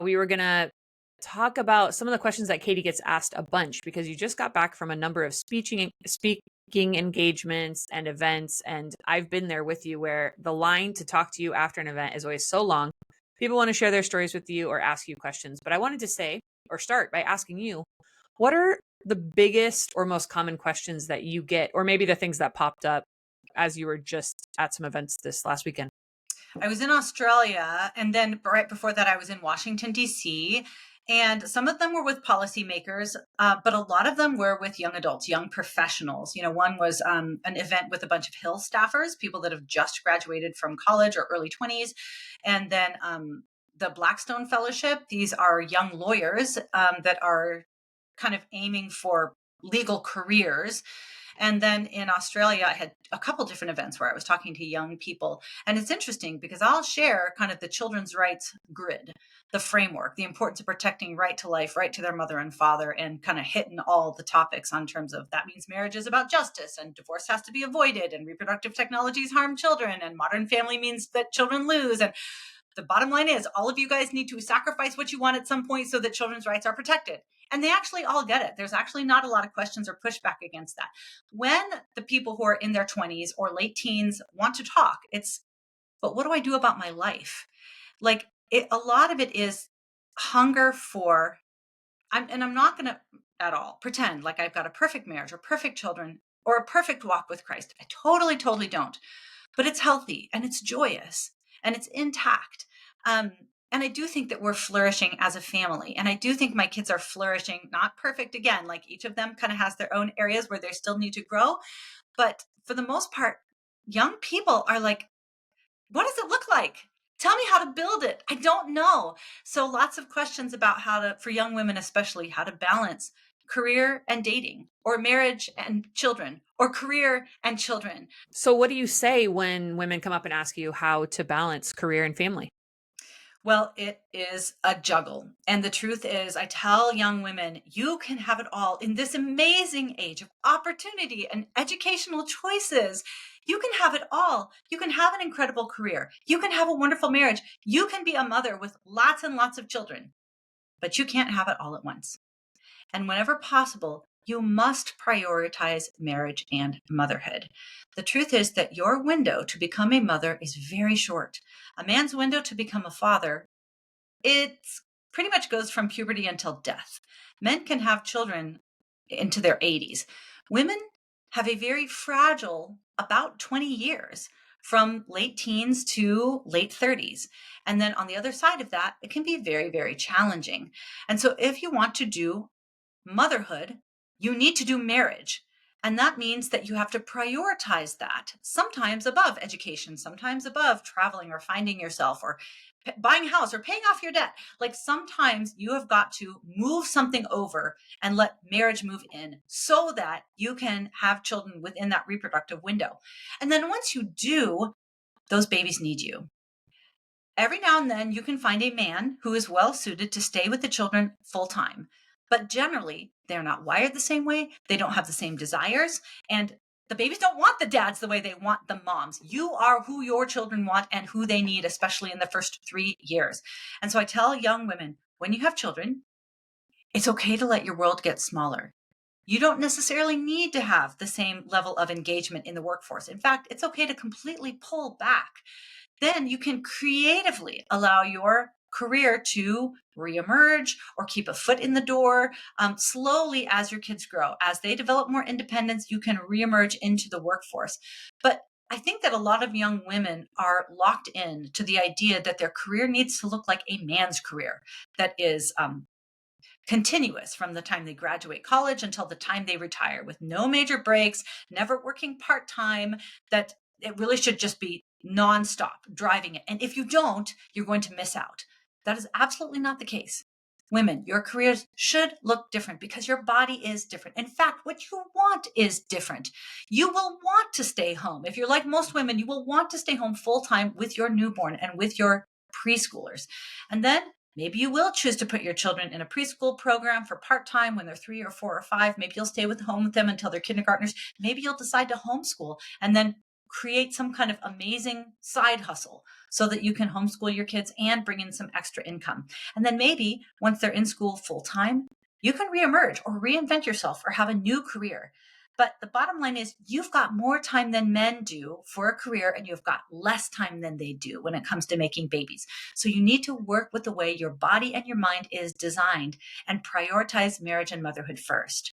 we were going to talk about some of the questions that Katy gets asked a bunch because you just got back from a number of speaking engagements and events. And I've been there with you where the line to talk to you after an event is always so long. People want to share their stories with you or ask you questions. But I wanted to say, or start by asking you, what are the biggest or most common questions that you get, or maybe the things that popped up as you were just at some events this last weekend? I was in Australia, and then right before that, I was in Washington, D.C. And some of them were with policymakers, but a lot of them were with young adults, young professionals. One was an event with a bunch of Hill staffers, people that have just graduated from college or early 20s. And then the Blackstone Fellowship, these are young lawyers that are kind of aiming for legal careers. And then in Australia, I had a couple different events where I was talking to young people. And it's interesting because I'll share kind of the children's rights grid, the framework, the importance of protecting right to life, right to their mother and father, and kind of hitting all the topics on terms of that means marriage is about justice and divorce has to be avoided and reproductive technologies harm children and modern family means that children lose. And the bottom line is all of you guys need to sacrifice what you want at some point so that children's rights are protected. And they actually all get it. There's actually not a lot of questions or pushback against that. When the people who are in their 20s or late teens want to talk, it's, but what do I do about my life? Like a lot of it is hunger for, and I'm not going to at all pretend like I've got a perfect marriage or perfect children or a perfect walk with Christ. I totally, totally don't. But it's healthy and it's joyous and it's intact. Um, and I do think that we're flourishing as a family. And I do think my kids are flourishing, not perfect again, like each of them kind of has their own areas where they still need to grow. But for the most part, young people are like, what does it look like? Tell me how to build it. I don't know. So lots of questions about how to, for young women especially, how to balance career and dating or marriage and children or career and children. So, what do you say when women come up and ask you how to balance career and family? Well, it is a juggle. And the truth is, I tell young women, you can have it all in this amazing age of opportunity and educational choices. You can have it all. You can have an incredible career. You can have a wonderful marriage. You can be a mother with lots and lots of children, but you can't have it all at once. And whenever possible, you must prioritize marriage and motherhood. The truth is that your window to become a mother is very short. A man's window to become a father, it pretty much goes from puberty until death. Men can have children into their 80s. Women have a very fragile, about 20 years from late teens to late 30s. And then on the other side of that, it can be very, very challenging. And so if you want to do motherhood, you need to do marriage. And that means that you have to prioritize that, sometimes above education, sometimes above traveling or finding yourself or buying a house or paying off your debt. Like sometimes you have got to move something over and let marriage move in so that you can have children within that reproductive window. And then once you do, those babies need you. Every now and then you can find a man who is well suited to stay with the children full time. But generally, they're not wired the same way. They don't have the same desires. And the babies don't want the dads the way they want the moms. You are who your children want and who they need, especially in the first 3 years. And so I tell young women, when you have children, it's okay to let your world get smaller. You don't necessarily need to have the same level of engagement in the workforce. In fact, it's okay to completely pull back. Then you can creatively allow your career to reemerge or keep a foot in the door slowly as your kids grow. As they develop more independence, you can reemerge into the workforce. But I think that a lot of young women are locked in to the idea that their career needs to look like a man's career that is continuous from the time they graduate college until the time they retire with no major breaks, never working part time, that it really should just be nonstop driving it. And if you don't, you're going to miss out. That is absolutely not the case. Women, your careers should look different because your body is different. In fact, what you want is different. You will want to stay home. If you're like most women, you will want to stay home full time with your newborn and with your preschoolers. And then maybe you will choose to put your children in a preschool program for part-time when they're 3 or 4 or 5. Maybe you'll stay home with them until they're kindergartners. Maybe you'll decide to homeschool and then create some kind of amazing side hustle so that you can homeschool your kids and bring in some extra income. And then maybe once they're in school full time, you can reemerge or reinvent yourself or have a new career. But the bottom line is, you've got more time than men do for a career, and you've got less time than they do when it comes to making babies. So you need to work with the way your body and your mind is designed and prioritize marriage and motherhood first.